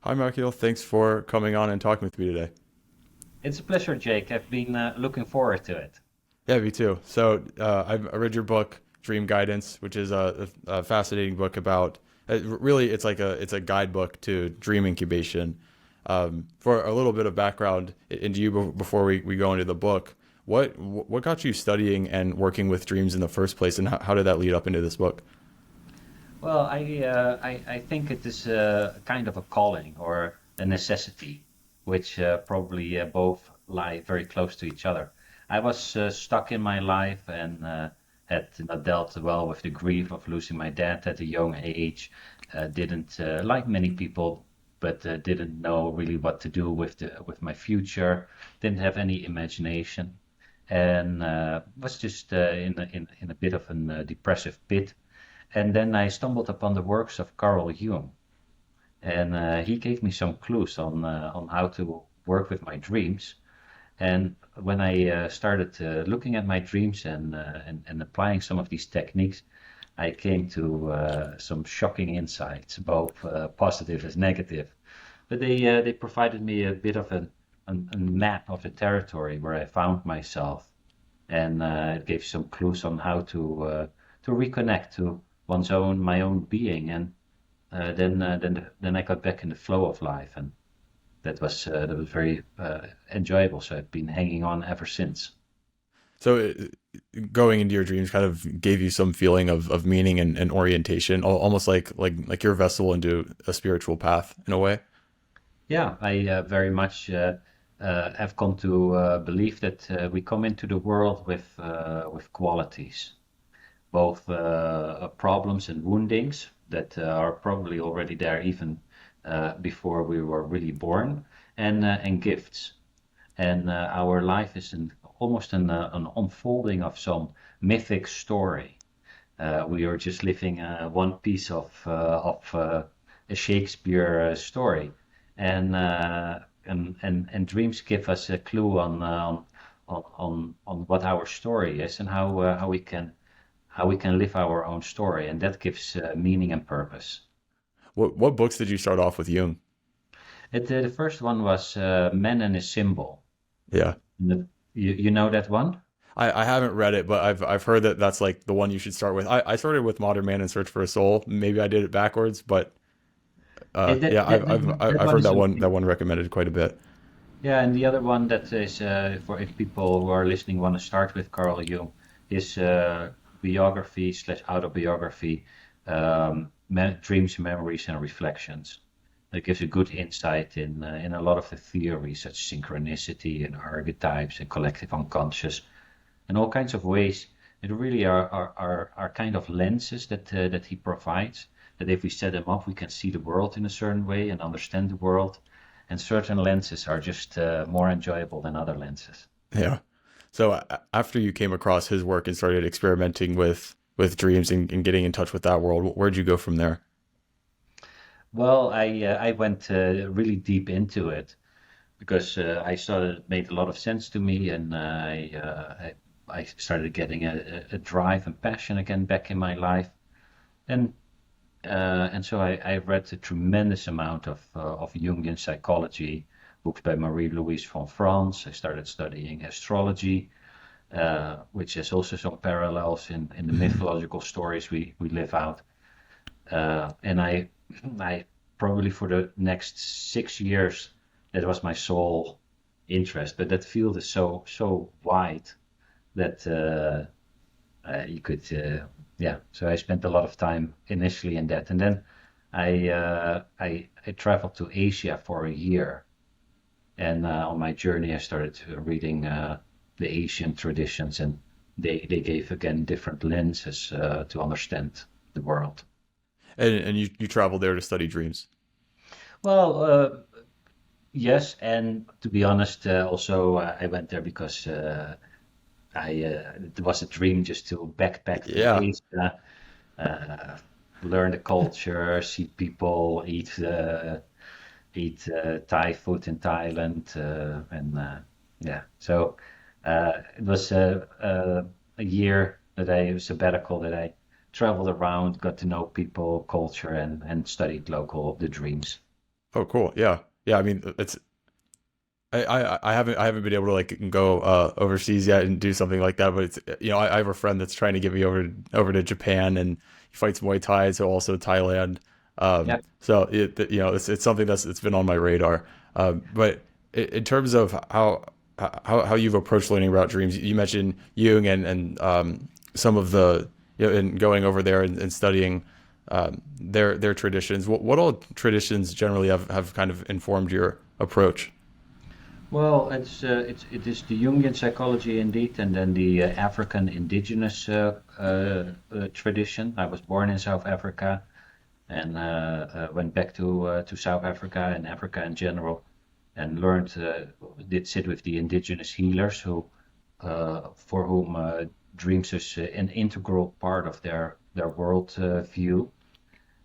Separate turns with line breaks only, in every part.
Hi, Machiel. Thanks for coming on and talking with me today.
It's a pleasure, Jake. I've been looking forward to it.
Yeah, me too. I read your book, Dream Guidance, which is a fascinating book about. Really, it's a guidebook to dream incubation. For a little bit of background into you before we go into the book, what got you studying and working with dreams in the first place, and how did that lead up into this book?
Well, I think it is a kind of a calling or a necessity, which probably both lie very close to each other. I was stuck in my life and had not dealt well with the grief of losing my dad at a young age. Didn't like many people, but didn't know really what to do with my future. Didn't have any imagination, and was just in a bit of a depressive pit. And then I stumbled upon the works of Carl Jung, and he gave me some clues on how to work with my dreams. And when I started looking at my dreams and applying some of these techniques, I came to some shocking insights, both positive as negative. But they provided me a bit of a map of the territory where I found myself, and it gave some clues on how to reconnect to one's own my own being, and then I got back in the flow of life, and that was very enjoyable. So I've been hanging on ever since.
So, going into your dreams kind of gave you some feeling of meaning and orientation, almost like your vessel into a spiritual path in a way.
Yeah, I very much have come to believe that we come into the world with qualities, both problems and woundings that are probably already there even before we were really born, and gifts. And our life is almost an unfolding of some mythic story. We are just living one piece of a Shakespeare story, and and dreams give us a clue on what our story is and how we can live our own story, and that gives meaning and purpose.
What books did you start off with Jung?
The first one was Man and His Symbol.
Yeah.
You know that one?
I haven't read it, but I've heard that that's like the one you should start with. I started with Modern Man in Search for a Soul. Maybe I did it backwards, but yeah,
That
I've
one
heard
is
that
okay.
one recommended quite a bit.
Yeah, and the other one that is for if people who are listening want to start with Carl Jung is biography slash autobiography, dreams, memories, and reflections. That gives a good insight in a lot of the theories such as synchronicity and archetypes and collective unconscious and all kinds of ways. It really are kind of lenses that he provides. That if we set them up, we can see the world in a certain way and understand the world. And certain lenses are just more enjoyable than other lenses.
Yeah. So after you came across his work and started experimenting with dreams and getting in touch with that world, where'd you go from there?
Well, I went really deep into it because I started it made a lot of sense to me, and I started getting a drive and passion again back in my life. And and so I read a tremendous amount of Jungian psychology, books by Marie-Louise von France. I started studying astrology, which has also some parallels in the mythological stories we live out. And I probably for the next 6 years, that was my sole interest. But that field is so wide that you could, yeah. So I spent a lot of time initially in that, and then I traveled to Asia for a year, and on my journey I started reading the Asian traditions, and they gave again different lenses to understand the world.
And you traveled there to study dreams.
Well, yes, and to be honest, also I went there because I it was a dream just to backpack through
Yeah.
Asia, uh, learn the culture, see people, eat Thai food in Thailand, and yeah. So it was a year that I a sabbatical that I traveled around, got to know people, culture, and studied local the dreams.
Oh, cool. Yeah. Yeah. I mean, I haven't been able to like go overseas yet and do something like that, but it's I have a friend that's trying to get me over to Japan, and he fights Muay Thai, so also Thailand.
Yeah.
So it's something it's been on my radar. But in terms of how you've approached learning about dreams, you mentioned Jung and some of the and going over there and studying their traditions. What all traditions generally have kind of informed your approach?
Well, it is the Jungian psychology indeed, and then the African indigenous tradition. I was born in South Africa and went back to South Africa and Africa in general, and learned did sit with the indigenous healers who for whom dreams is an integral part of their world view.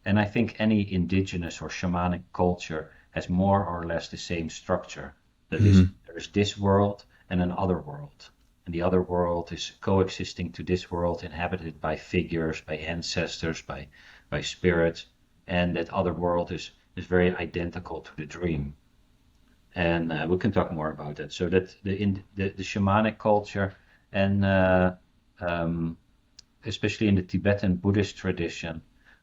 And I think any indigenous or shamanic culture has more or less the same structure. That is,
Hmm.
there is this world and another world. And the other world is coexisting to this world, inhabited by figures, by ancestors, by spirits. And that other world is very identical to the dream. And we can talk more about that. So that the shamanic culture and um, especially in the Tibetan Buddhist tradition,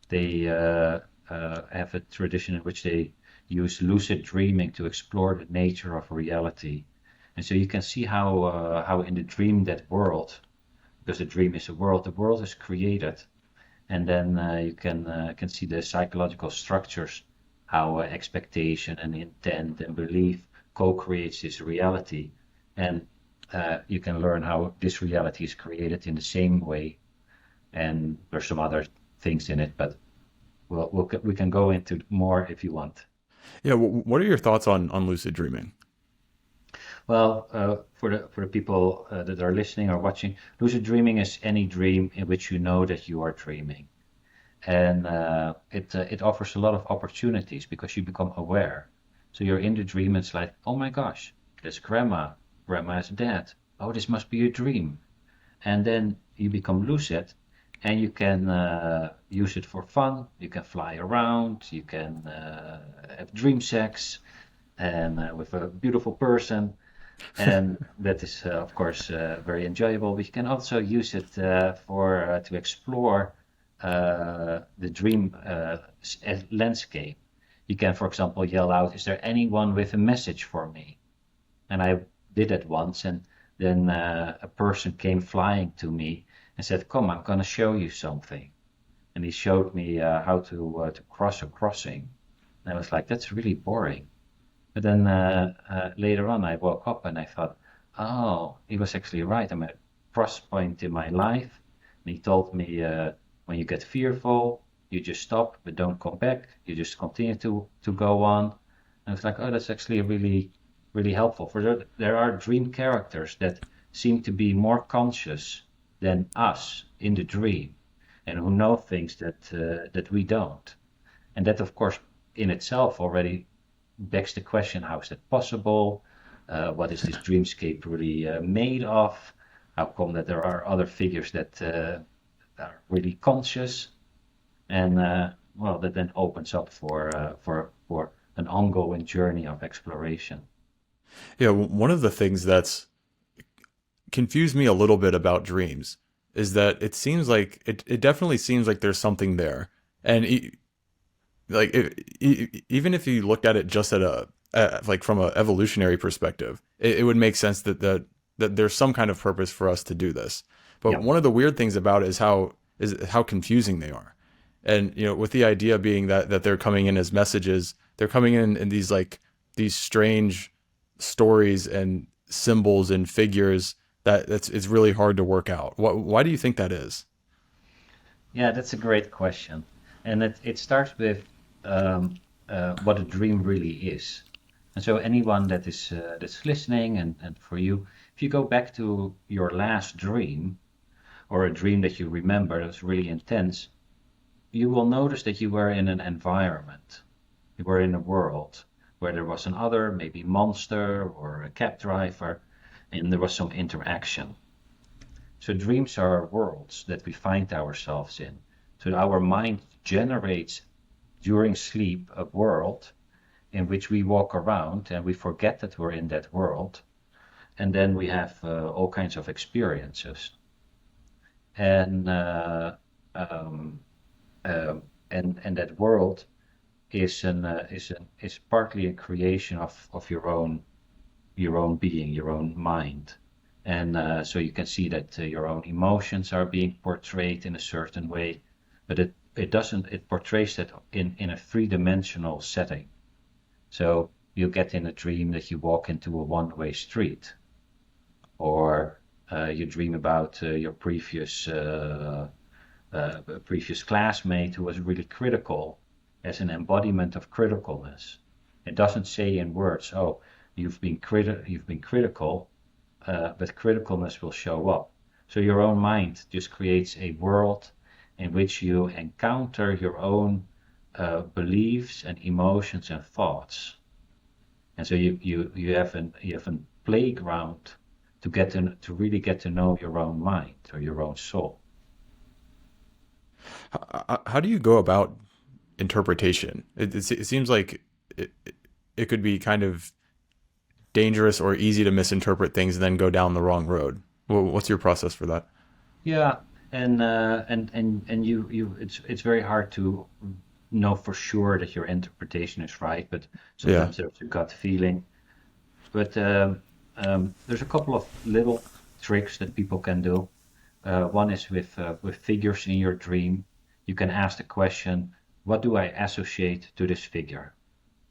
they have a tradition in which they use lucid dreaming to explore the nature of reality. And so you can see how in the dream that world, because the dream is a world, the world is created, and then you can see the psychological structures, how expectation and intent and belief co-creates this reality, and you can learn how this reality is created in the same way, and there's some other things in it, but we can go into more if you want.
Yeah, what are your thoughts on lucid dreaming?
Well, for the people that are listening or watching, lucid dreaming is any dream in which you know that you are dreaming, and it offers a lot of opportunities because you become aware. So you're in the dream, and it's like, oh my gosh, there's grandma. Grandma is dead. Oh, this must be a dream. And then you become lucid and you can use it for fun. You can fly around, you can have dream sex and with a beautiful person, and that is of course very enjoyable. But you can also use it for to explore the dream landscape. You can, for example, yell out, "Is there anyone with a message for me?" And I did it once, and then a person came flying to me and said, "Come, I'm going to show you something." And he showed me how to cross a crossing. And I was like, "That's really boring." But then later on, I woke up and I thought, "Oh, he was actually right. I'm at a cross point in my life." And he told me, "When you get fearful, you just stop, but don't come back. You just continue to go on." And I was like, "Oh, that's actually really helpful." For there are dream characters that seem to be more conscious than us in the dream, and who know things that we don't. And that, of course, in itself already begs the question: how is that possible? What is this dreamscape really made of? How come that there are other figures that are really conscious? And well, that then opens up for an ongoing journey of exploration.
Yeah, one of the things that's confused me a little bit about dreams is that it seems like it definitely seems like there's something there, and like even if you looked at it just at like from an evolutionary perspective, it would make sense that there's some kind of purpose for us to do this. But
Yeah.
one of the weird things about it is how confusing they are, and with the idea being that they're coming in as messages, they're coming in these like these strange stories and symbols and figures that's it's really hard to work out. Why do you think that is?
Yeah, that's a great question. And it starts with what a dream really is. And so anyone that's listening and for you, if you go back to your last dream or a dream that you remember that's really intense, you will notice that you were in an environment. You were in a world where there was another, maybe monster or a cab driver, and there was some interaction. So dreams are worlds that we find ourselves in. So our mind generates during sleep a world, in which we walk around and we forget that we're in that world, and then we have all kinds of experiences. And um, and that world is partly a creation of your own being, your own mind. And so you can see that your own emotions are being portrayed in a certain way, but it portrays that in a three-dimensional setting. So you get in a dream that you walk into a one-way street, or you dream about your previous classmate who was really critical as an embodiment of criticalness. It doesn't say in words, "Oh, you've been critical," but criticalness will show up. So your own mind just creates a world in which you encounter your own beliefs and emotions and thoughts. And so you have a playground to really get to know your own mind or your own soul.
How do you go about interpretation? It seems like it could be kind of dangerous or easy to misinterpret things and then go down the wrong road. What's your process for that?
Yeah, and it's very hard to know for sure that your interpretation is right, but
Yeah.
sometimes there's a gut feeling. But there's a couple of little tricks that people can do. One is with figures in your dream. You can ask the question, what do I associate to this figure?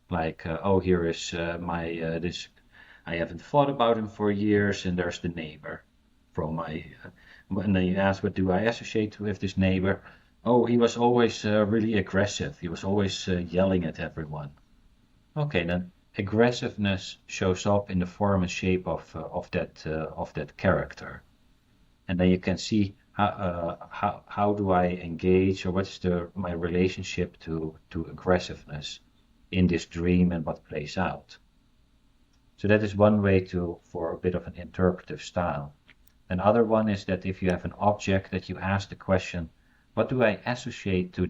Like, oh, here is my this. I haven't thought about him for years, and there's the neighbor from my. And then you ask, what do I associate with this neighbor? Oh, he was always really aggressive. He was always yelling at everyone. Okay, then aggressiveness shows up in the form and shape of that character, and then you can see how do I engage, or what is my relationship to aggressiveness in this dream and what plays out. So that is one way for a bit of an interpretive style. Another one is that if you have an object, that you ask the question, what do I associate to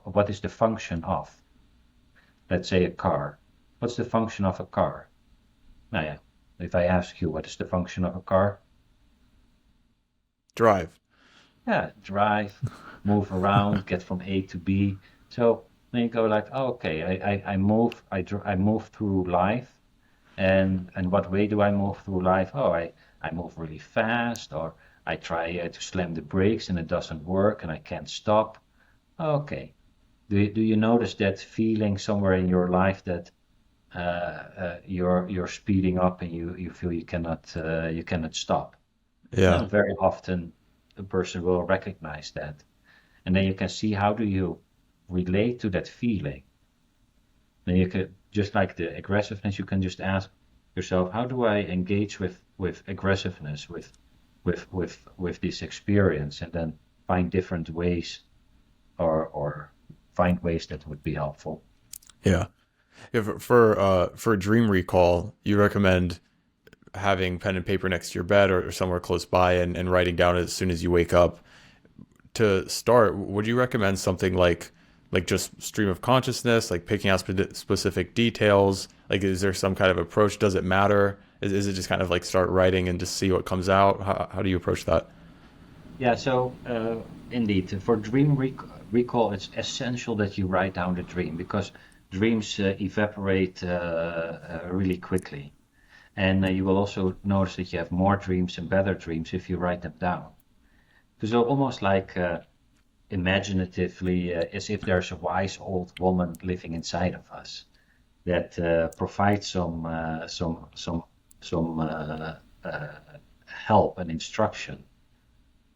what is the function of? Let's say a car. What's the function of a car? Now, yeah, if I ask you what is the function of a car,
Drive.
yeah, drive, move around, get from A to B. So then you go like, oh, okay, I move through life, and what way do I move through life? Oh, I move really fast, or I try to slam the brakes and it doesn't work, and I can't stop. Okay. Do you notice that feeling somewhere in your life that you're speeding up and you feel you cannot stop?
Yeah.
Very often a person will recognize that. And then you can see how do you relate to that feeling. Then you could, just like the aggressiveness, you can just ask yourself, how do I engage with aggressiveness, with this experience, and then find different ways or find ways that would be helpful.
Yeah. Yeah, for dream recall, you recommend having pen and paper next to your bed or somewhere close by and writing down as soon as you wake up. To start, would you recommend something like just stream of consciousness, like picking out specific details? Like, is there some kind of approach? Does it matter? Is it just kind of like start writing and just see what comes out? How do you approach that?
Yeah, so indeed, for dream recall, it's essential that you write down the dream because dreams evaporate really quickly. And you will also notice that you have more dreams and better dreams if you write them down. Because they're almost like imaginatively, as if there's a wise old woman living inside of us that provides some help and instruction.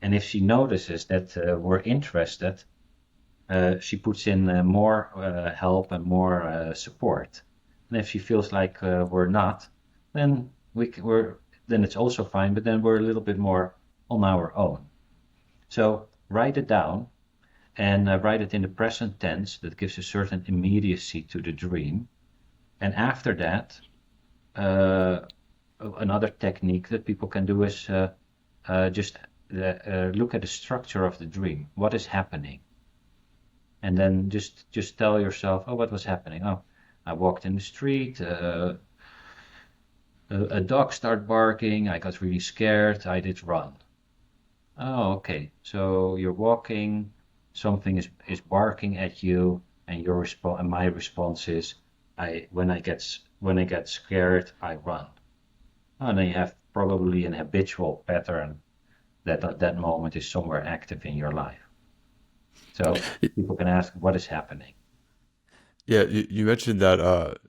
And if she notices that we're interested, she puts in more help and more support. And if she feels like we're not, then then it's also fine. But then we're a little bit more on our own. So write it down and write it in the present tense. That gives a certain immediacy to the dream. And after that, another technique that people can do is just look at the structure of the dream. What is happening? And then just tell yourself, oh, what was happening? Oh, I walked in the street. A dog started barking. I got really scared. I did run. Oh, okay. So you're walking, something is barking at you, and your response and my response is, I when I get scared, I run. Oh, and then you have probably an habitual pattern that at that moment is somewhere active in your life. So people can ask, what is happening?
Yeah, you mentioned that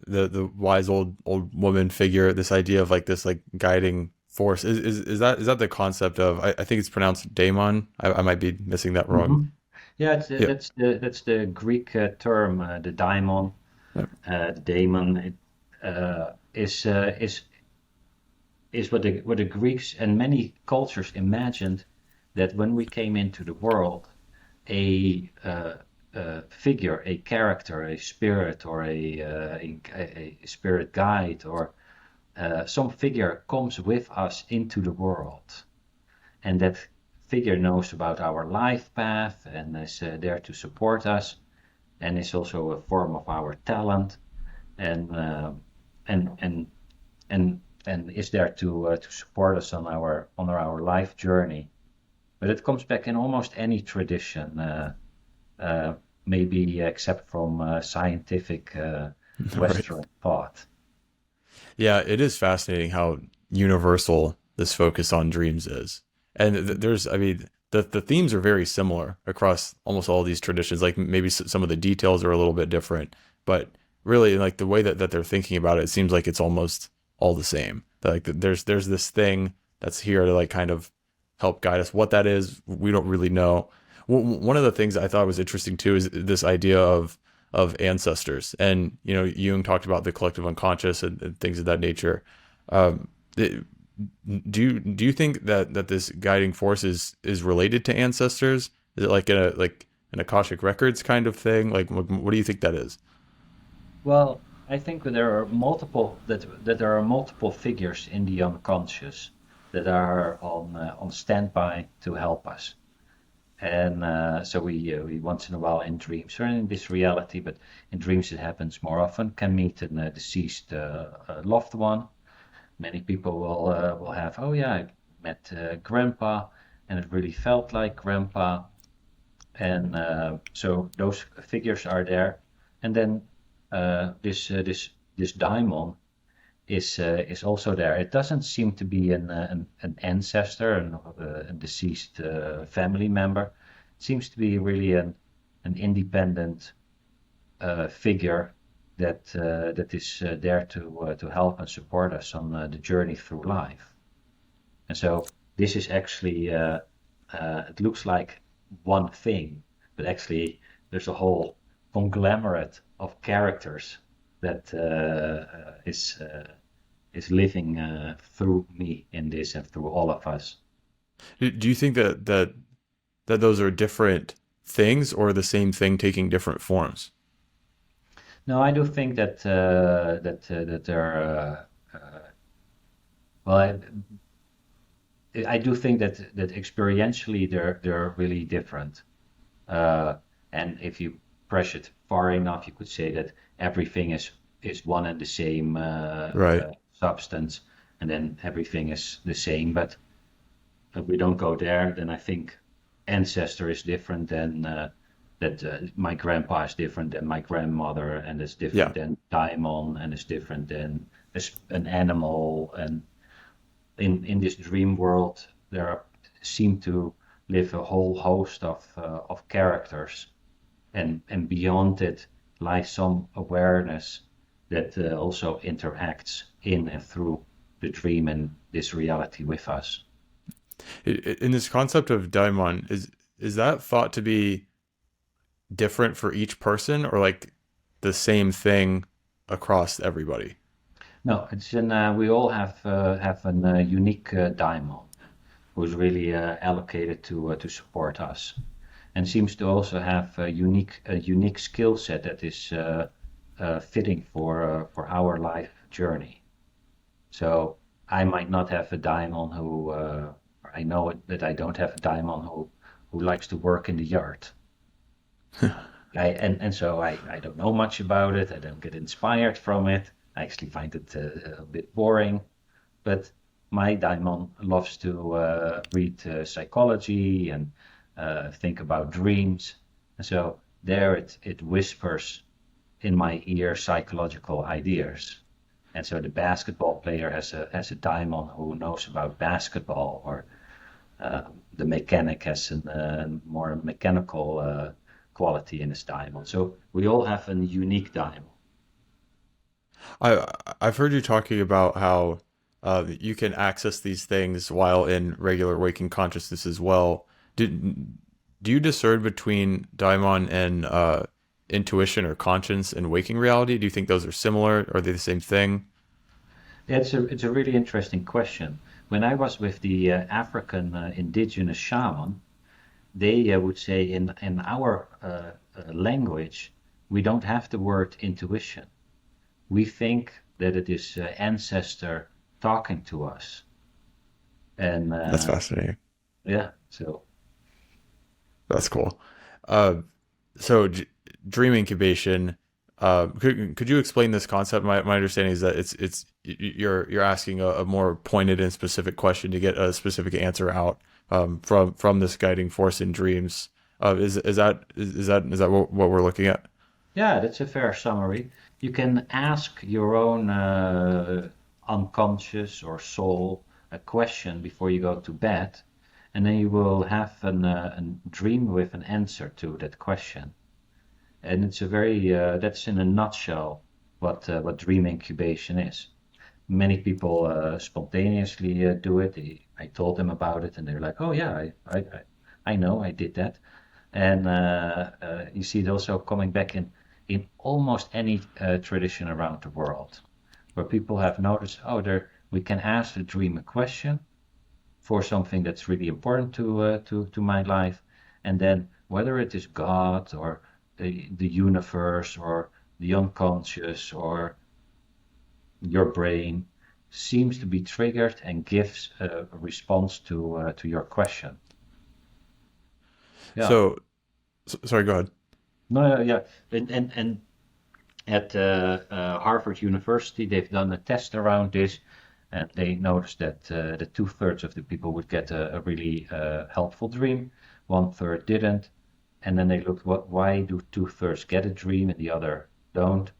the wise old woman figure, this idea of like this like guiding force. Is that the concept of I think it's pronounced daemon. I might be missing that wrong.
Hmm. Yeah,
Yeah.
that's the Greek term, the daimon,
Yeah.
the daemon. It is what the Greeks and many cultures imagined that when we came into the world, a figure, a character, a spirit, or a spirit guide, or some figure comes with us into the world, and that figure knows about our life path and is there to support us, and is also a form of our talent, and uh, and and and and is there to support us on our life journey. But it comes back in almost any tradition, uh, maybe except from scientific
Right.
Western thought.
Yeah, it is fascinating how universal this focus on dreams is. And there's, I mean, the themes are very similar across almost all these traditions. Like maybe some of the details are a little bit different, but really, like the way that they're thinking about it, it seems like it's almost all the same. Like there's this thing that's here to like kind of help guide us. What that is, we don't really know. One of the things I thought was interesting too is this idea of ancestors. And Jung talked about the collective unconscious and things of that nature. Um, it, do you think that this guiding force is related to ancestors? Is it like an Akashic records kind of thing? Like what do you think that is?
Well, I think that there are multiple figures in the unconscious that are on standby to help us. And so we once in a while in dreams or in this reality, but in dreams it happens more often, can meet a deceased loved one. Many people will have, oh yeah, I met grandpa, and it really felt like grandpa. And so those figures are there. And then this daimon is also there. It doesn't seem to be an ancestor, a deceased family member. It seems to be really an independent figure that is there to help and support us on the journey through life. And so this is actually it looks like one thing, but actually there's a whole conglomerate of characters that is living through me in this and through all of us.
Do you think that those are different things or the same thing taking different forms?
No, I do think that there are well, I do think that experientially they're really different. Uh, and if you press it far enough, you could say that everything is one and the same
Right.
substance, and then everything is the same. But if we don't go there, then I think ancestor is different than that. My grandpa is different than my grandmother, and is different
Yeah.
than Daimon, and is different than an animal. And in this dream world, seem to live a whole host of characters, and beyond it lies some awareness that also interacts in and through the dream and this reality with us.
In this concept of daimon, is that thought to be different for each person or like the same thing across everybody?
No, we all have an unique daimon who's really allocated to support us, and seems to also have a unique skill set that is fitting for our life journey. So I might not have a daimon or I know that I don't have a daimon who likes to work in the yard. I don't know much about it. I don't get inspired from it. I actually find it a bit boring. But my Daimon loves to read psychology and think about dreams. And so there it whispers in my ear psychological ideas. And so the basketball player has a Daimon who knows about basketball, or the mechanic has a more mechanical quality in his Daimon. So we all have a unique Daimon.
I I've heard you talking about how you can access these things while in regular waking consciousness as well. Do do you discern between daimon and intuition or conscience and waking reality? Do you think those are similar? Are they the same thing?
It's a really interesting question. When I was with the African indigenous shaman, they would say in our language, we don't have the word intuition. We think that it is ancestor talking to us, and
That's fascinating.
yeah, so
That's cool. Uh, so dream incubation. Could you explain this concept? My understanding is that you're asking a more pointed and specific question to get a specific answer out from this guiding force in dreams. Is that what we're looking at?
yeah, that's a fair summary. You can ask your own unconscious or soul a question before you go to bed, and then you will have a dream with an answer to that question. And it's a very that's in a nutshell what dream incubation is. Many people spontaneously do it. I told them about it, and they're like, "Oh yeah, I know, I did that." And you see it also coming back in almost any tradition around the world, where people have noticed, oh, there we can ask the dream a question for something that's really important to my life, and then whether it is God or the universe or the unconscious or your brain seems to be triggered and gives a response to your question. Yeah.
So, sorry, go ahead.
No, yeah, and at Harvard University, they've done a test around this, and they noticed that 2/3 of the people would get a really helpful dream, 1/3 didn't, and then they looked why do 2/3 get a dream and the other don't,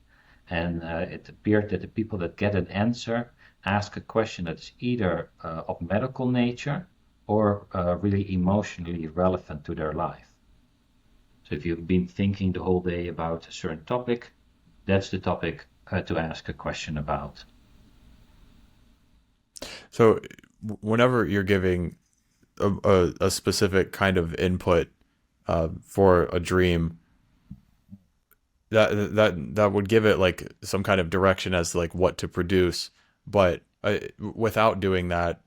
and it appeared that the people that get an answer ask a question that's either of medical nature or really emotionally relevant to their life. So if you've been thinking the whole day about a certain topic, that's the topic to ask a question about.
So, whenever you're giving a specific kind of input for a dream, that would give it like some kind of direction as to like what to produce. But without doing that,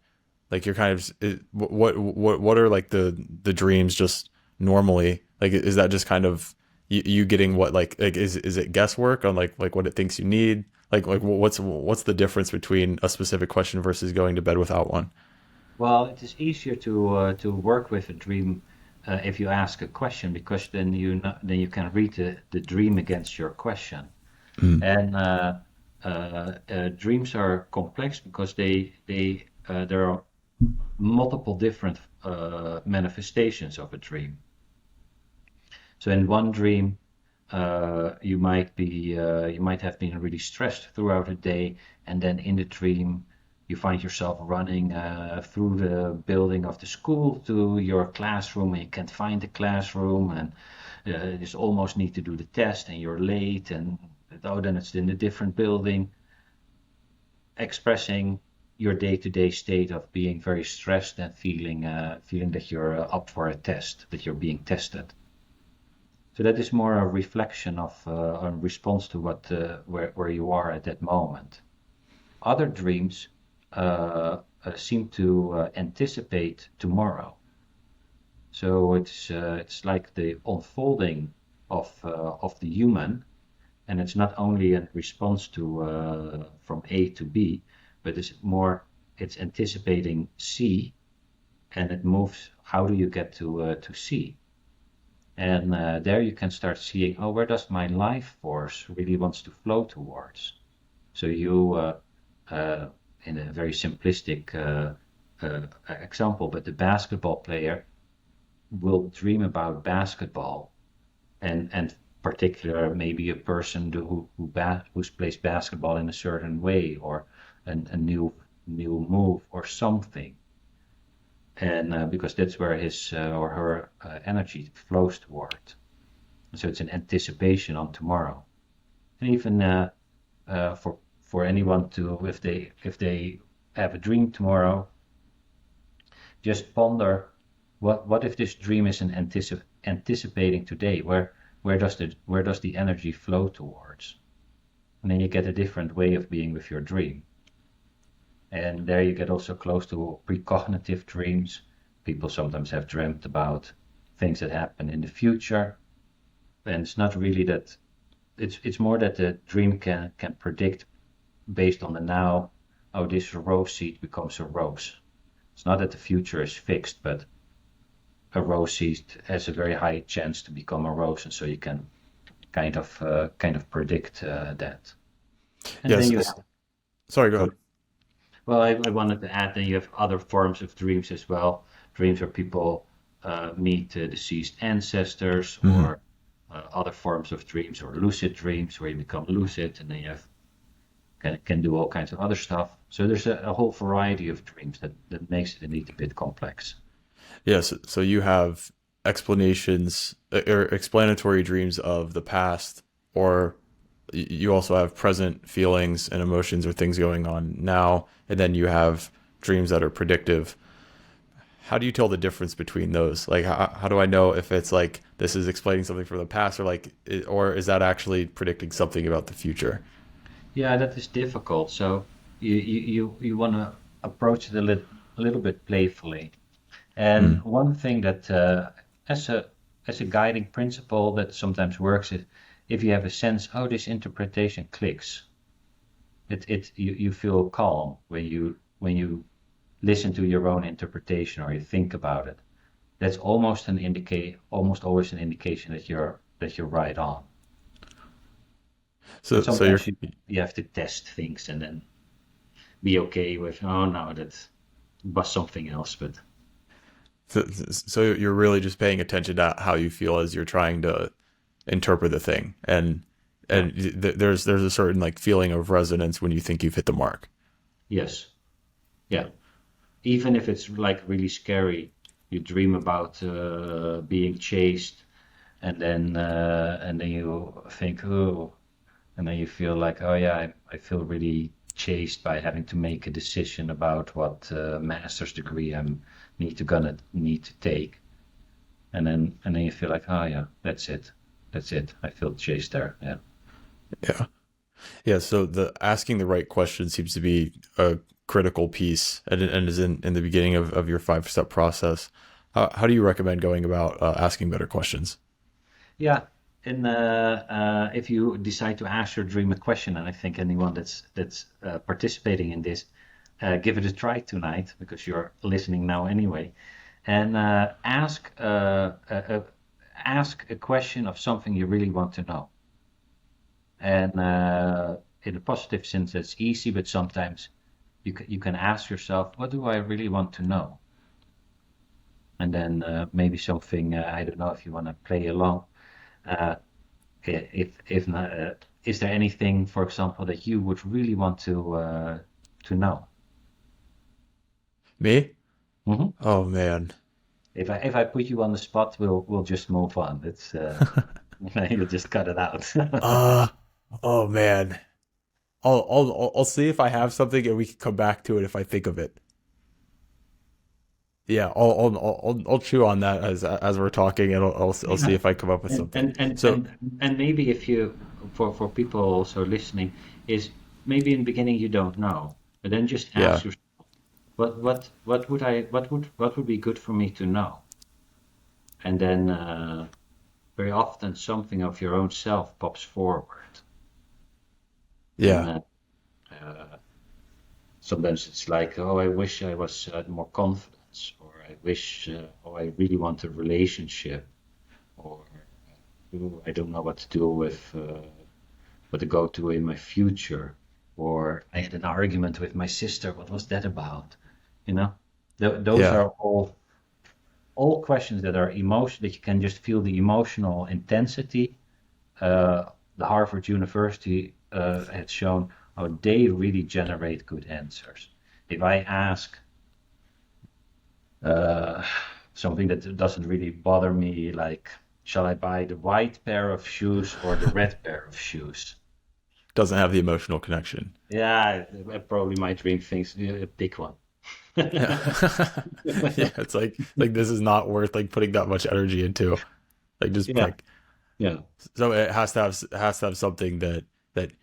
like you're kind of what are like the dreams just normally? Like is that just kind of you getting what like is it guesswork on like what it thinks you need? Like what's the difference between a specific question versus going to bed without one?
Well, it is easier to work with a dream if you ask a question, because then you can read the dream against your question.
Mm.
And dreams are complex because there are multiple different manifestations of a dream. So in one dream, you might have been really stressed throughout the day, and then in the dream, you find yourself running through the building of the school to your classroom, and you can't find the classroom, and you just almost need to do the test, and you're late, and oh, then it's in a different building, expressing your day-to-day state of being very stressed and feeling that you're up for a test, that you're being tested. So that is more a reflection of a response to where you are at that moment. Other dreams seem to anticipate tomorrow. So it's like the unfolding of the human, and it's not only a response to from A to B, but it's anticipating C, and it moves. How do you get to C? And there you can start seeing, oh, where does my life force really wants to flow towards? So you, in a very simplistic example, but the basketball player will dream about basketball, and particular maybe a person who plays basketball in a certain way, or a new move or something, and because that's where his or her energy flows toward. So it's an anticipation on tomorrow, and even for anyone to, if they have a dream tomorrow, just ponder, what if this dream is an anticipating today? Where does the energy flow towards? And then you get a different way of being with your dream. And there you get also close to precognitive dreams. People sometimes have dreamt about things that happen in the future, and it's not really that. It's more that the dream can predict based on the now how this rose seed becomes a rose. It's not that the future is fixed, but a rose seed has a very high chance to become a rose, and so you can kind of predict that. And then
Yes.
you have,
Sorry, go
go.
ahead.
Well, I wanted to add, then you have other forms of dreams as well. Dreams where people meet deceased ancestors,
Hmm.
or other forms of dreams, or lucid dreams where you become lucid, and then you can do all kinds of other stuff. So there's a whole variety of dreams that makes it indeed a bit complex.
Yes. So you have explanations or explanatory dreams of the past, or you also have present feelings and emotions or things going on now, and then you have dreams that are predictive. How do you tell the difference between those? Like, how do I know if it's like this is explaining something from the past, or like, or is that actually predicting something about the future?
Yeah, that is difficult. So you want to approach it a little bit playfully. And
Mm.
one thing that as a guiding principle that sometimes works is, if you have a sense, oh, this interpretation clicks. You feel calm when you listen to your own interpretation, or you think about it. That's almost always an indication that you're right on. And
So you're
sometimes you have to test things and then be okay with, oh no, that was something else. But
so you're really just paying attention to how you feel as you're trying to interpret the thing, and
yeah,
there's a certain like feeling of resonance when you think you've hit the mark.
yes, yeah. Even if it's like really scary, you dream about being chased, and then you think, oh, and then you feel like, oh yeah, I feel really chased by having to make a decision about what master's degree I'm gonna need to take, and then you feel like, oh yeah, that's it, I feel chased there. Yeah.
Yeah. Yeah, so the asking the right question seems to be a critical piece, and is in the beginning of your 5 step process. How do you recommend going about asking better questions?
Yeah, and if you decide to ask your dream a question, and I think anyone that's participating in this, give it a try tonight, because you're listening now anyway, and ask a question of something you really want to know. And in a positive sense, that's easy, but sometimes you can ask yourself, what do I really want to know? And then maybe something, I don't know if you want to play along. Uh, if not, is there anything, for example, that you would really want to know?
Me?
Hmm.
Oh man.
If I put you on the spot, we'll just move on. It's you'll just cut it out.
Uh oh man. I'll see if I have something and we can come back to it if I think of it. Yeah, I'll chew on that as we're talking, and I'll see
Yeah.
if I come up with
And
something.
and, and
So
and and maybe if you, for people also listening, is maybe in the beginning you don't know, but then just
yeah,
ask yourself, what would be good for me to know? And then very often something of your own self pops forward. And
yeah,
sometimes it's like, oh, I wish I was more confident, or I wish, oh, I really want a relationship, or ooh, I don't know what to do with what to go to in my future, or I had an argument with my sister. What was that about? You know, those
Yeah.
are all questions that are emotion that you can just feel the emotional intensity. Uh, the Harvard University had shown how they really generate good answers. If I ask uh, something that doesn't really bother me, like, shall I buy the white pair of shoes or the red pair of shoes?
Doesn't have the emotional connection.
Yeah, I probably my dream things a big one.
Yeah. Yeah, it's like this is not worth like putting that much energy into. Like just
Yeah,
like
yeah,
so it has to have something that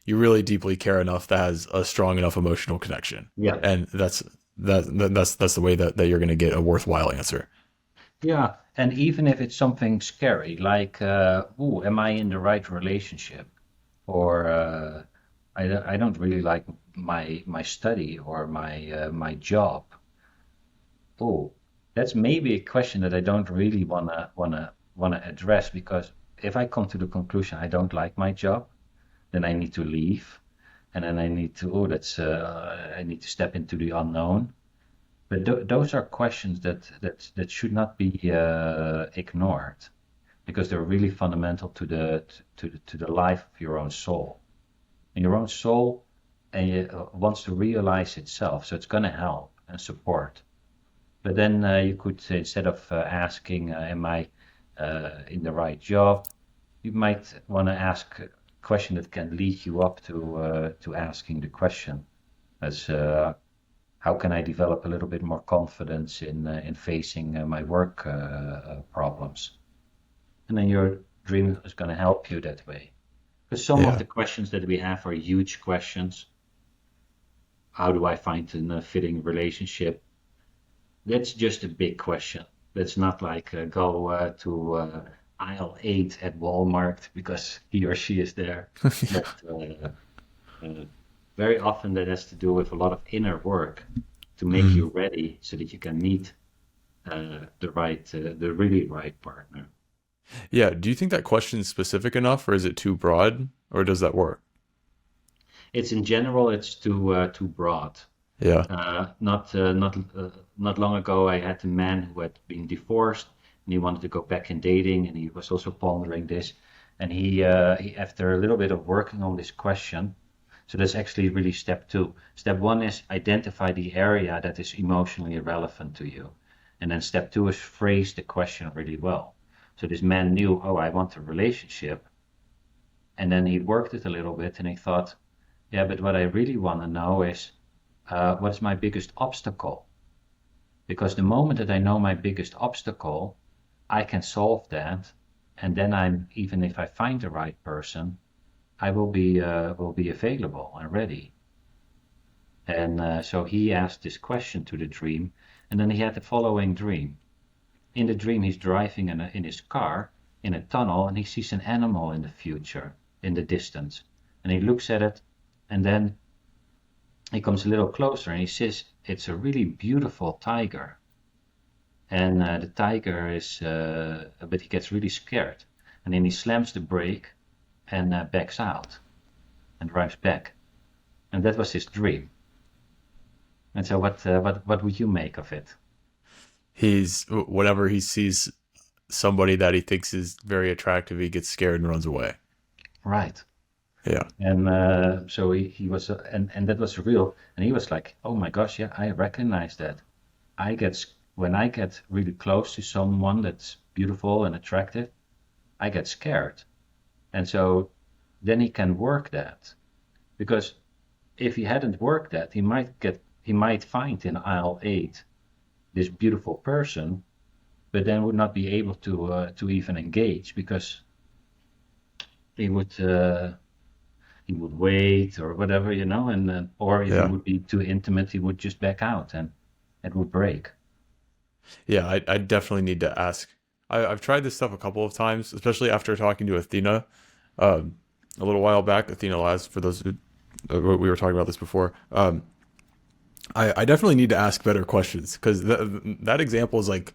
you really deeply care enough that has a strong enough emotional connection.
yeah,
And that's the way that you're going to get a worthwhile answer.
yeah. And even if it's something scary, like, ooh, am I in the right relationship? Or I don't really like my study or my job. Oh, that's maybe a question that I don't really wanna address because if I come to the conclusion I don't like my job, then I need to leave, and then I need to I need to step into the unknown. But those are questions that should not be ignored because they're really fundamental to the life of your own soul. And your own soul wants to realize itself, so it's going to help and support. But then you could say, instead of asking, am I in the right job, you might want to ask a question that can lead you up to asking the question as how can I develop a little bit more confidence in facing my work problems? And then your dream is going to help you that way. Because some of
Yeah.
the questions that we have are huge questions. How do I find a fitting relationship? That's just a big question. That's not like go to aisle 8 at Walmart because he or she is there. But uh, very often that has to do with a lot of inner work to make you
Mm.
ready so that you can meet the really right partner.
Yeah. Do you think that question is specific enough, or is it too broad, or does that work?
It's in general, it's too broad.
Yeah.
Not long ago, I had a man who had been divorced, and he wanted to go back in dating, and he was also pondering this. And he after a little bit of working on this question, so that's actually really step two. Step one is identify the area that is emotionally relevant to you, and then step two is phrase the question really well. So this man knew, oh, I want a relationship, and then he worked it a little bit, and he thought, yeah, but what I really want to know is what is my biggest obstacle? Because the moment that I know my biggest obstacle, I can solve that, and then even if I find the right person, I will be available and ready. And so he asked this question to the dream, and then he had the following dream. In the dream, he's driving in his car in a tunnel, and he sees an animal in the future, in the distance, and he looks at it, and then he comes a little closer, and he says, "It's a really beautiful tiger." And the tiger but he gets really scared, and then he slams the brake and backs out and drives back. And that was his dream. And so, what would you make of it?
He's whenever he sees somebody that he thinks is very attractive, he gets scared and runs away.
Right.
Yeah.
And so he was, and that was real. And he was like, "Oh my gosh, yeah, I recognize that. When I get really close to someone that's beautiful and attractive, I get scared." And so then he can work that because if he hadn't worked that, he might find in aisle 8 this beautiful person, but then would not be able to even engage because he would uh, he would wait or whatever, and or if he
Yeah.
would be too intimate, he would just back out and it would break.
Yeah. I definitely need to ask. I've tried this stuff a couple of times, especially after talking to Athena a little while back. Athena Laz, for those who we were talking about this before. I definitely need to ask better questions because that example is like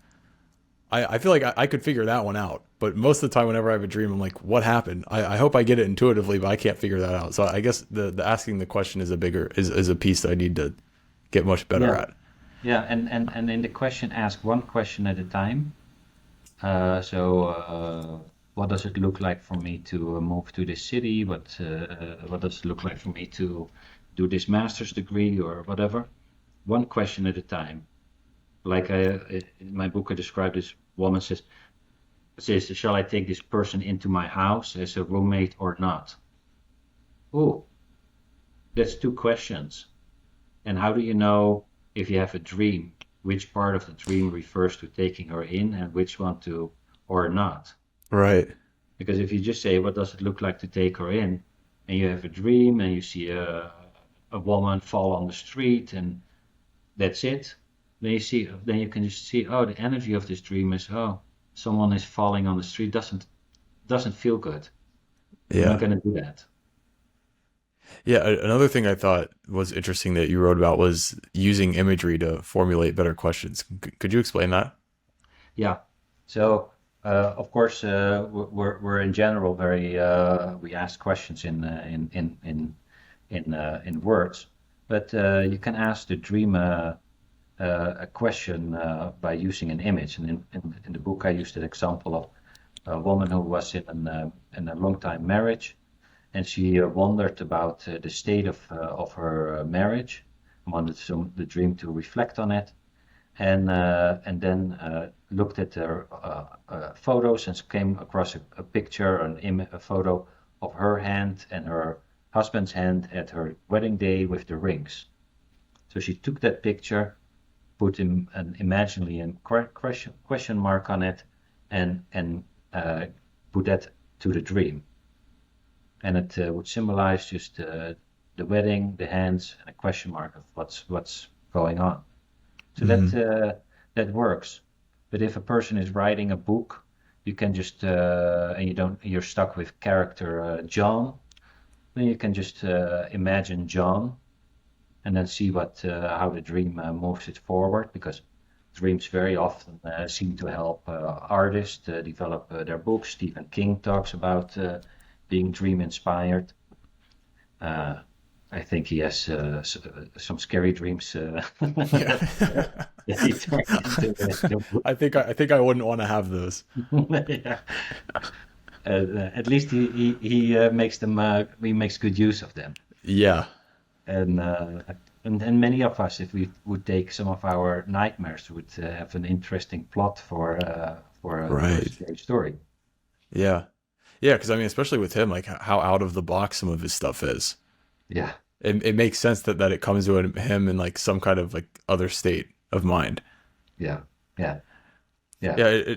I feel like I could figure that one out. But most of the time, whenever I have a dream, I'm like, what happened? I hope I get it intuitively, but I can't figure that out. So I guess the asking the question is is a piece that I need to get much better
Yeah,
at.
yeah, and in the question, ask one question at a time. What does it look like for me to move to this city? What does it look like for me to do this master's degree or whatever? One question at a time. Like in my book, I describe this woman says, shall I take this person into my house as a roommate or not? Oh, that's two questions. And how do you know if you have a dream, which part of the dream refers to taking her in and which one to or not?
Right.
Because if you just say, what does it look like to take her in? And you have a dream and you see a woman fall on the street and that's it. Then you can just see, oh, the energy of this dream is, oh, someone is falling on the street. Doesn't feel good. I'm not
Yeah.
going to do that.
Yeah. Another thing I thought was interesting that you wrote about was using imagery to formulate better questions. Could you explain that?
Yeah. So, of course, we're in general very we ask questions in words, but you can ask the dream a question by using an image. And in the book, I used an example of a woman who was in a long time marriage, and she wondered about the state of her marriage, wanted the dream to reflect on it, and then looked at her photos and came across a picture, a photo of her hand and her husband's hand at her wedding day with the rings. So she took that picture, put an imaginary question mark on it, and put that to the dream, and it would symbolize just the wedding, the hands, and a question mark of what's going on. So
Hmm.
that works. But if a person is writing a book, you can just and you're stuck with character John, then you can just imagine John and then see what how the dream moves it forward, because dreams very often seem to help artists develop their books. Stephen King talks about being dream inspired. Uh, I think he has some scary dreams
Yeah.
that he turned into the book.
I think I wouldn't want to have those.
Yeah. At least he makes them he makes good use of them.
Yeah.
And and many of us, if we would take some of our nightmares, would have an interesting plot for a
Right.
scary story.
Yeah. Yeah, because I mean, especially with him, like how out of the box some of his stuff is.
Yeah,
It makes sense that it comes to him in like some kind of like other state of mind.
yeah, yeah, yeah.
Yeah,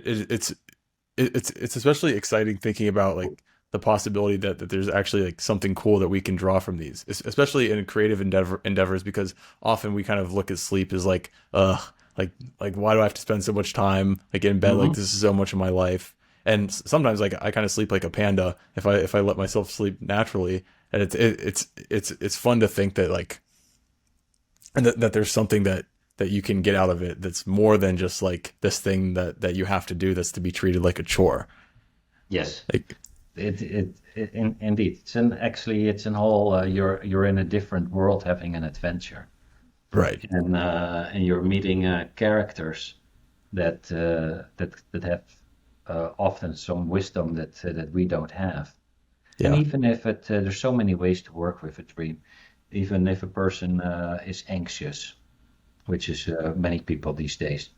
it's especially exciting thinking about like the possibility that there's actually like something cool that we can draw from these, especially in creative endeavors, because often we kind of look at sleep as like, like why do I have to spend so much time like in bed? Like
Hmm.
this is so much of my life. And sometimes like I kind of sleep like a panda if I let myself sleep naturally. And it's fun to think that like and that there's something that you can get out of it that's more than just like this thing that you have to do that's to be treated like a chore.
Yes,
Like
indeed. It's an whole. You're in a different world, having an adventure,
right.
and you're meeting characters that have often some wisdom that we don't have. And
Yeah.
even if there's so many ways to work with a dream, even if a person is anxious, which is many people these days,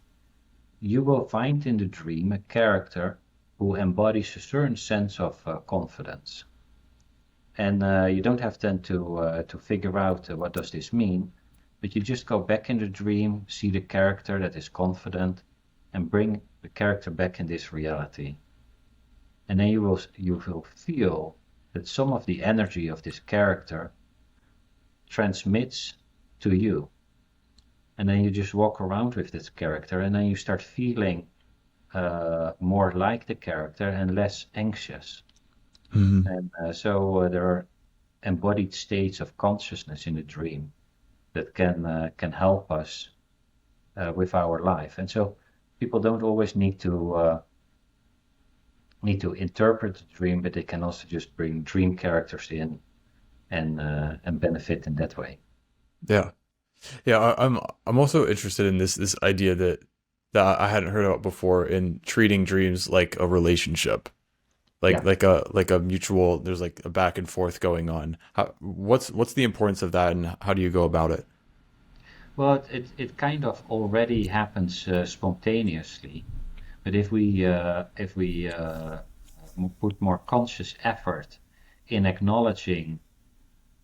you will find in the dream a character who embodies a certain sense of confidence. And you don't have then to figure out what does this mean, but you just go back in the dream, see the character that is confident, and bring the character back in this reality. And then you will feel that some of the energy of this character transmits to you. And then you just walk around with this character, and then you start feeling more like the character and less anxious.
Hmm.
And so there are embodied states of consciousness in the dream that can help us with our life. And so people don't always need to interpret the dream, but they can also just bring dream characters in and benefit in that way.
Yeah. Yeah, I'm also interested in this idea that I hadn't heard about before in treating dreams like a relationship.
Yeah.
Like a mutual, there's like a back and forth going on. What's the importance of that, and how do you go about it?
Well, it kind of already happens spontaneously, but if we put more conscious effort in acknowledging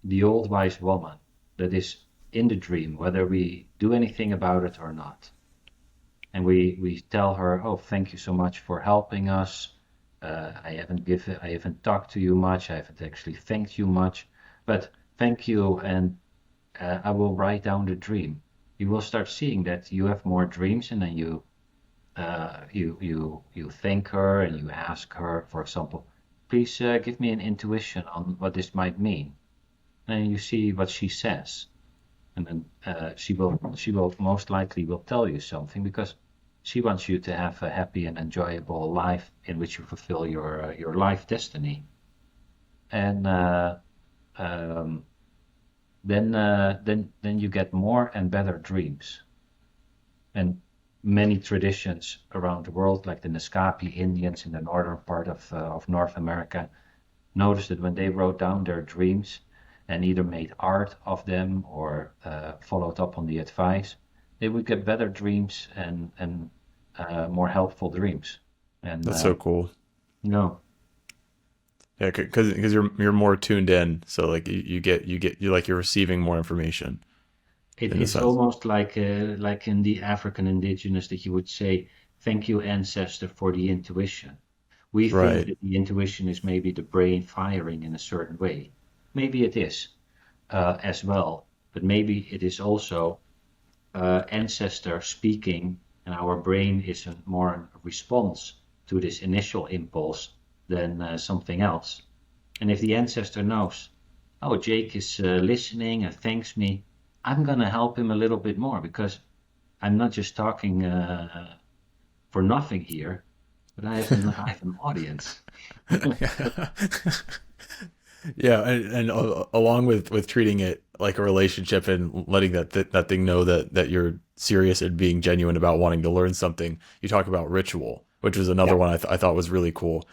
the old wise woman that is in the dream, whether we do anything about it or not, and we tell her, "Oh, thank you so much for helping us. I haven't talked to you much. I haven't actually thanked you much, but thank you, and I will write down the dream." You will start seeing that you have more dreams, and then you thank her and you ask her, for example, please give me an intuition on what this might mean, and you see what she says, and then she will most likely will tell you something because she wants you to have a happy and enjoyable life in which you fulfill your life destiny, and um, then you get more and better dreams. And many traditions around the world, like the Naskapi Indians in the northern part of North America, noticed that when they wrote down their dreams and either made art of them or followed up on the advice, they would get better dreams and more helpful dreams. And
That's so cool.
you know,
Yeah, because you're more tuned in, so like you're receiving more information in a
it's
sense.
almost like in the African Indigenous that you would say, "Thank you, ancestor, for the intuition." We think
Right.
that the intuition is maybe the brain firing in a certain way. Maybe it is as well, but maybe it is also ancestor speaking, and our brain is more a response to this initial impulse than something else. And if the ancestor knows, oh, Jake is listening and thanks me, I'm going to help him a little bit more because I'm not just talking for nothing here, but I have an audience.
Yeah, along with treating it like a relationship and letting that thing know that you're serious and being genuine about wanting to learn something, you talk about ritual, which was another
Yeah.
one I thought was really cool.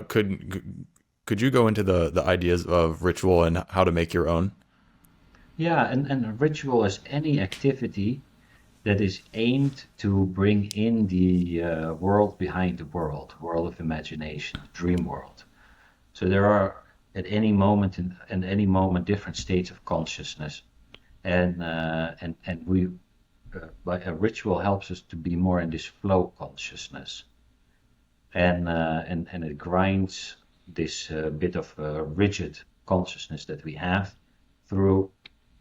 Could you go into the ideas of ritual and how to make your own?
Yeah, and a ritual is any activity that is aimed to bring in the world behind the world, world of imagination, the dream world. So there are at any moment different states of consciousness, and we by a ritual helps us to be more in this flow consciousness, and it grinds this bit of rigid consciousness that we have through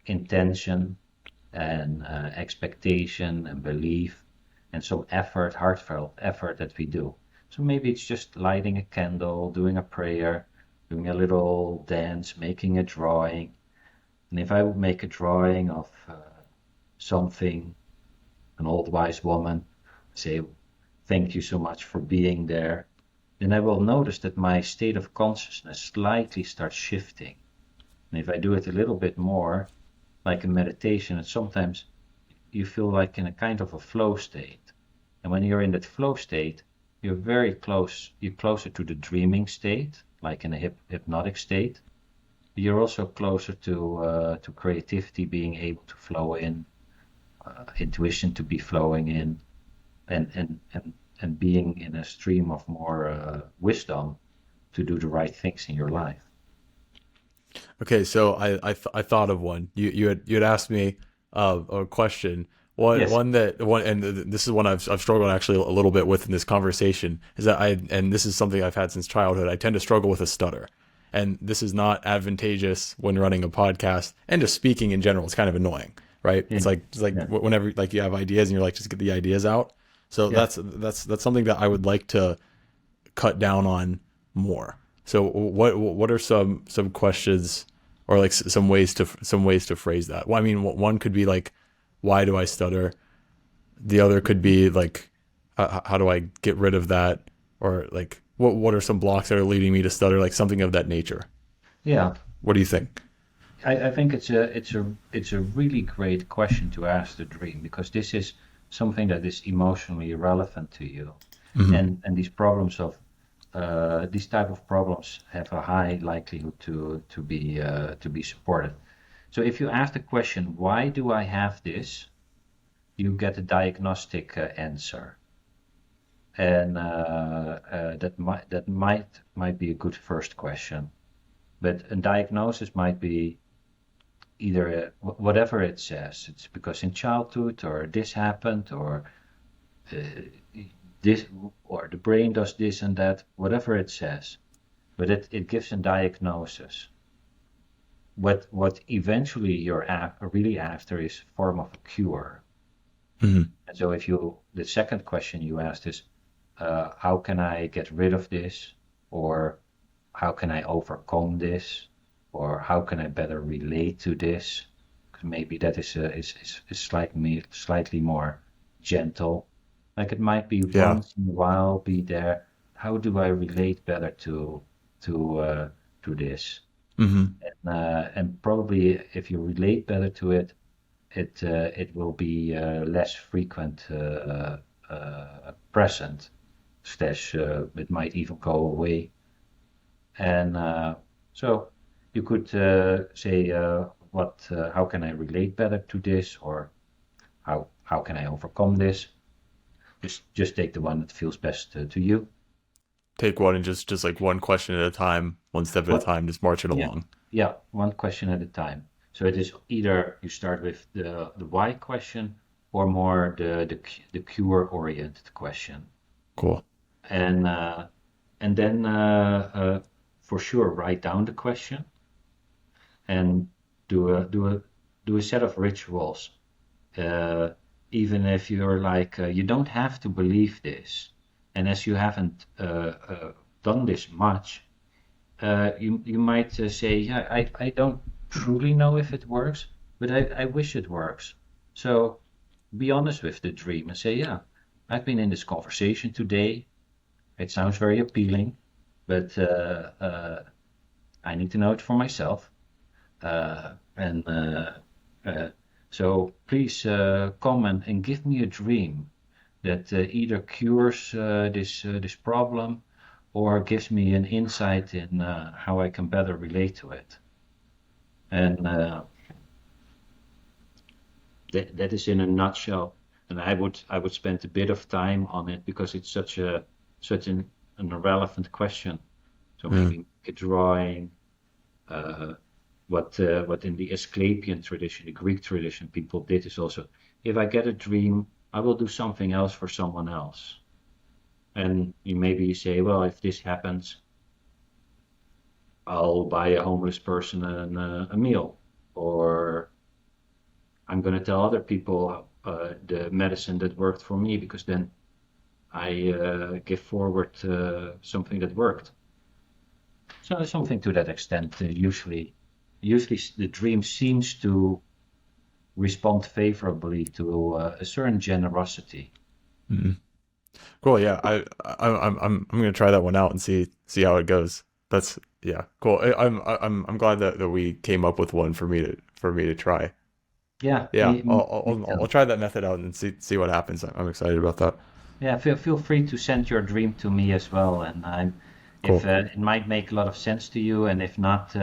intention and expectation and belief and some effort, heartfelt effort that we do. So maybe it's just lighting a candle, doing a prayer, doing a little dance, making a drawing. And if I would make a drawing of something, an old wise woman, say, thank you so much for being there, then I will notice that my state of consciousness slightly starts shifting. And if I do it a little bit more, like in meditation, and sometimes you feel like in a kind of a flow state. And when you're in that flow state, you're very close, you're closer to the dreaming state, like in a hypnotic state. But you're also closer to creativity being able to flow in, intuition to be flowing in, and being in a stream of more wisdom to do the right things in your life.
Okay, so I thought of one. You had asked me a question.
Yes.
This is one I've struggled actually a little bit with in this conversation is that and this is something I've had since childhood. I tend to struggle with a stutter, and this is not advantageous when running a podcast and just speaking in general. It's kind of annoying, right?
Yeah.
It's like
Yeah.
whenever like you have ideas and you're like just get the ideas out. So
Yeah.
that's something that I would like to cut down on more. So what are some questions or like some ways to phrase that? Well, I mean, one could be like, why do I stutter? The other could be like, How do I get rid of that? Or like, what are some blocks that are leading me to stutter? Like something of that nature.
Yeah,
What do you think?
I think it's a really great question to ask the dream because this is something that is emotionally relevant to you,
Hmm.
and these type of problems have a high likelihood to be supported. So if you ask the question, why do I have this? You get a diagnostic answer, and that might be a good first question. But a diagnosis might be either whatever it says. It's because in childhood, or this happened, or uh, this, or the brain does this and that. Whatever it says, but it gives a diagnosis. What eventually you're really after is a form of a cure.
Hmm.
And so if you the second question you asked is how can I get rid of this, or how can I overcome this, or how can I better relate to this? Because maybe that is slightly more gentle. Like it might be
Yeah.
once in a while be there. How do I relate better to to this?
Hmm.
And probably if you relate better to it, it will be less frequent present. Slash, it might even go away. And so you could say, how can I relate better to this, or how can I overcome this? Just take the one that feels best to you.
Take one and just like one question at a time, one step at a
What?
time, just march it
Yeah,
along.
yeah, one question at a time. So it is either you start with the why question, or more the cure oriented question,
Cool.
and then for sure write down the question and do a do a do a set of rituals. Uh, Even if you're like you don't have to believe this, and as you haven't done this much, you might say, yeah, I don't truly know if it works, but I wish it works. So be honest with the dream and say, yeah, I've been in this conversation today. It sounds very appealing, but I need to know it for myself. And uh, so please come and give me a dream that either cures this problem, or gives me an insight in how I can better relate to it. And that is in a nutshell. And I would spend a bit of time on it because it's such an irrelevant question. So
Mm.
maybe make a drawing. Uh, what in the Asclepian tradition, the Greek tradition, people did is also, if I get a dream, I will do something else for someone else. And maybe you say, well, if this happens, I'll buy a homeless person a meal, or I'm going to tell other people the medicine that worked for me, because then I give forward something that worked. So something to that extent. Usually the dream seems to respond favorably to a certain generosity.
Mm. Cool. Yeah. I'm gonna try that one out and see how it goes. That's yeah. Cool. I'm glad that we came up with one for me to try.
Yeah,
Yeah.
me
I'll
too.
try that method out and see what happens. I'm excited about that.
Yeah, feel free to send your dream to me as well, and if
Cool.
it might make a lot of sense to you, and if not,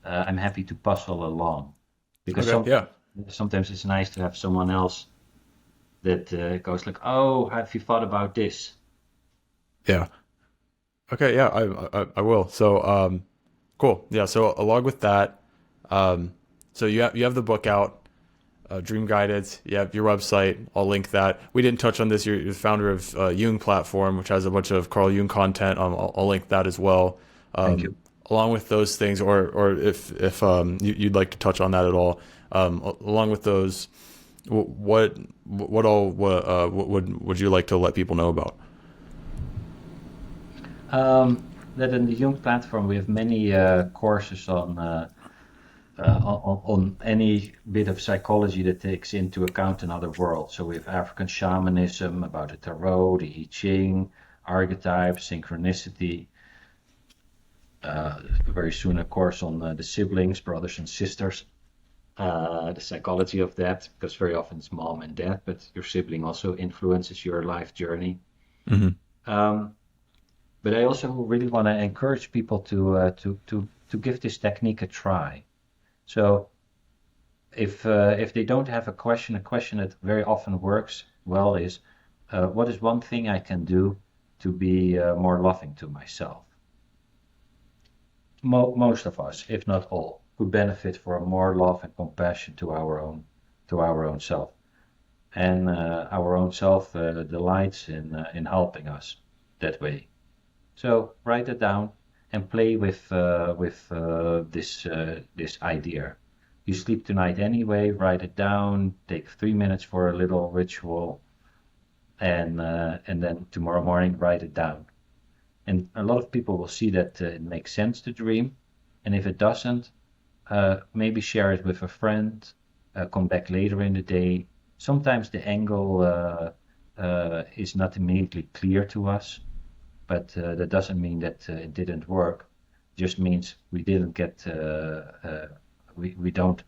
I'm happy to puzzle along, because
Okay. Yeah.
sometimes it's nice to have someone else that goes like, "Oh, have you thought about this?"
Yeah. Okay. Yeah. I will. So cool. Yeah. So along with that, um, so you have the book out. Dream Guidance. You have your website. I'll link that. We didn't touch on this. You're the founder of Jung Platform, which has a bunch of Carl Jung content. I'll link that as well.
Thank you.
Along with those things, or if you'd like to touch on that at all, along with those, what all what would you like to let people know about?
That in the Jung platform we have many courses on on any bit of psychology that takes into account another world. So we have African shamanism, about the tarot, the I Ching, archetypes, synchronicity. Very soon, of course, on the siblings, brothers and sisters, the psychology of that, because very often it's mom and dad, but your sibling also influences your life journey.
Hmm.
Um, but I also really want to encourage people to give this technique a try. So if they don't have a question that very often works well is, what is one thing I can do to be more loving to myself? Most of us, if not all, could benefit from more love and compassion to our own self, and our own self delights in helping us that way. So write it down and play with this idea. You sleep tonight anyway. Write it down. Take 3 minutes for a little ritual, and then tomorrow morning write it down. And a lot of people will see that it makes sense to dream, and if it doesn't, maybe share it with a friend. Come back later in the day. Sometimes the angle is not immediately clear to us, but that doesn't mean that it didn't work. It just means we didn't get we don't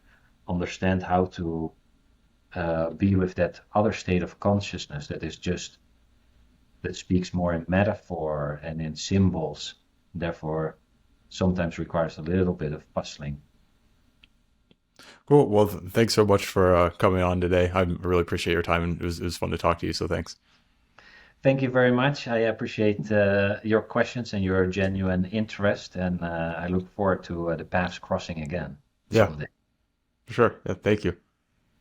understand how to be with that other state of consciousness that speaks more in metaphor and in symbols, therefore sometimes requires a little bit of puzzling.
Cool. Well, thanks so much for coming on today. I really appreciate your time, and it was fun to talk to you. So thanks.
Thank you very much. I appreciate your questions and your genuine interest, and I look forward to the paths crossing again
Yeah,
someday.
for sure. Yeah, thank you.